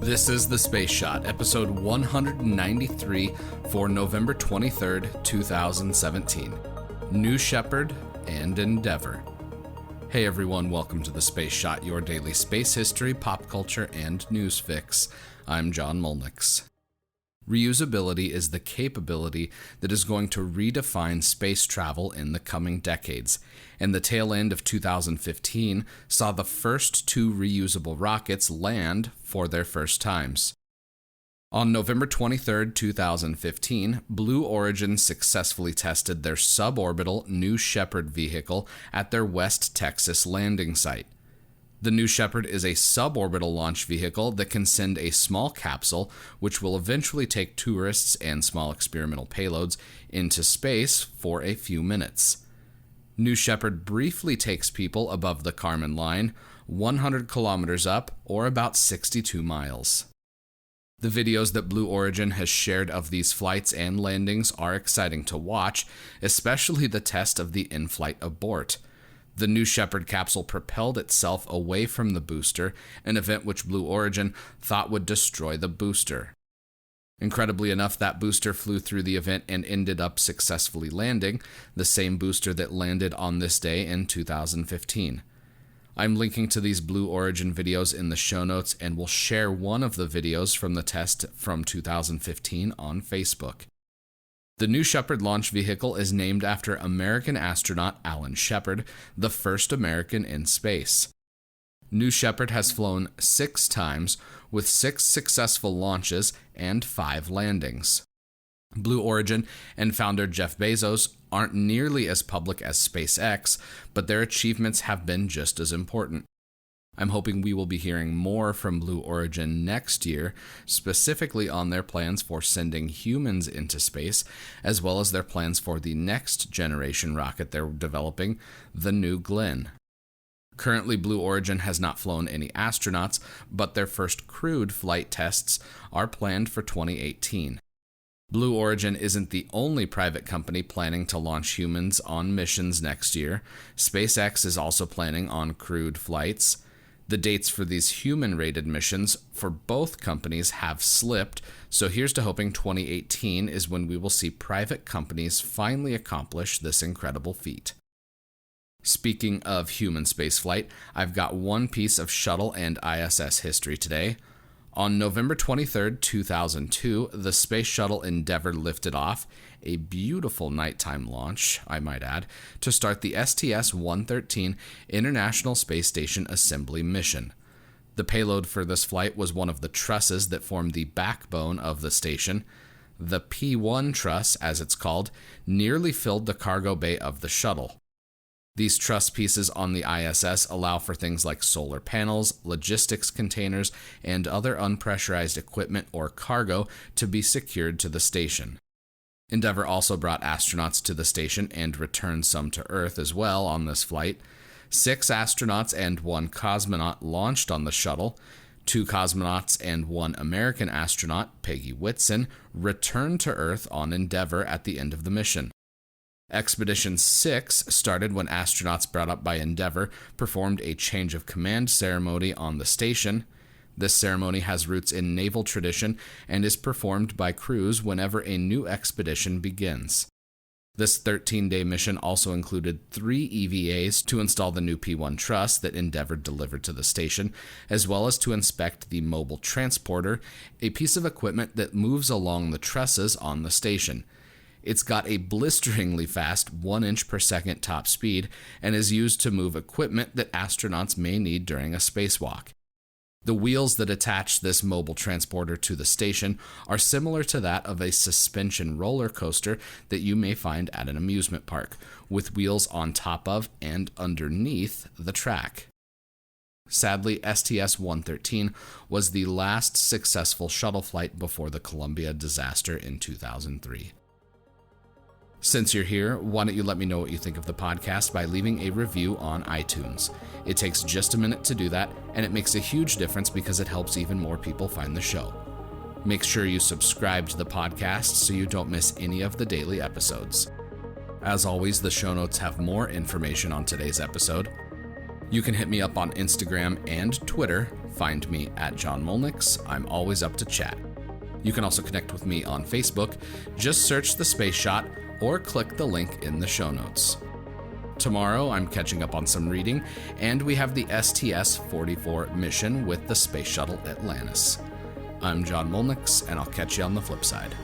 This is The Space Shot, episode 193 for November 23rd, 2017. New Shepard and Endeavour. Hey everyone, welcome to The Space Shot, your daily space history, pop culture, and news fix. I'm John Molnix. Reusability is the capability that is going to redefine space travel in the coming decades, and the tail end of 2015 saw the first two reusable rockets land for their first times. On November 23, 2015, Blue Origin successfully tested their suborbital New Shepard vehicle at their West Texas landing site. The New Shepard is a suborbital launch vehicle that can send a small capsule, which will eventually take tourists and small experimental payloads into space for a few minutes. New Shepard briefly takes people above the Kármán line, 100 kilometers up, or about 62 miles. The videos that Blue Origin has shared of these flights and landings are exciting to watch, especially the test of the in-flight abort. The New Shepard capsule propelled itself away from the booster, an event which Blue Origin thought would destroy the booster. Incredibly enough, that booster flew through the event and ended up successfully landing, the same booster that landed on this day in 2015. I'm linking to these Blue Origin videos in the show notes and will share one of the videos from the test from 2015 on Facebook. The New Shepard launch vehicle is named after American astronaut Alan Shepard, the first American in space. New Shepard has flown 6 times, with 6 successful launches and 5 landings. Blue Origin and founder Jeff Bezos aren't nearly as public as SpaceX, but their achievements have been just as important. I'm hoping we will be hearing more from Blue Origin next year, specifically on their plans for sending humans into space, as well as their plans for the next generation rocket they're developing, the New Glenn. Currently, Blue Origin has not flown any astronauts, but their first crewed flight tests are planned for 2018. Blue Origin isn't the only private company planning to launch humans on missions next year. SpaceX is also planning on crewed flights. The dates for these human-rated missions for both companies have slipped, so here's to hoping 2018 is when we will see private companies finally accomplish this incredible feat. Speaking of human spaceflight, I've got one piece of shuttle and ISS history today. On November 23, 2002, the space shuttle Endeavour lifted off, a beautiful nighttime launch, I might add, to start the STS-113 International Space Station Assembly mission. The payload for this flight was one of the trusses that form the backbone of the station. The P-1 truss, as it's called, nearly filled the cargo bay of the shuttle. These truss pieces on the ISS allow for things like solar panels, logistics containers, and other unpressurized equipment or cargo to be secured to the station. Endeavour also brought astronauts to the station and returned some to Earth as well on this flight. 6 astronauts and 1 cosmonaut launched on the shuttle. 2 cosmonauts and 1 American astronaut, Peggy Whitson, returned to Earth on Endeavour at the end of the mission. Expedition 6 started when astronauts brought up by Endeavour performed a change of command ceremony on the station. This ceremony has roots in naval tradition and is performed by crews whenever a new expedition begins. This 13-day mission also included 3 EVAs to install the new P-1 truss that Endeavour delivered to the station, as well as to inspect the mobile transporter, a piece of equipment that moves along the trusses on the station. It's got a blisteringly fast 1 inch per second top speed and is used to move equipment that astronauts may need during a spacewalk. The wheels that attach this mobile transporter to the station are similar to that of a suspension roller coaster that you may find at an amusement park, with wheels on top of and underneath the track. Sadly, STS-113 was the last successful shuttle flight before the Columbia disaster in 2003. Since you're here, why don't you let me know what you think of the podcast by leaving a review on iTunes. It takes just a minute to do that, and it makes a huge difference because it helps even more people find the show. Make sure you subscribe to the podcast so you don't miss any of the daily episodes. As always, the show notes have more information on today's episode. You can hit me up on Instagram and Twitter. Find me at John Molnix. I'm always up to chat. You can also connect with me on Facebook. Just search The Space Shot or click the link in the show notes. Tomorrow, I'm catching up on some reading, and we have the STS-44 mission with the Space Shuttle Atlantis. I'm John Molnix, and I'll catch you on the flip side.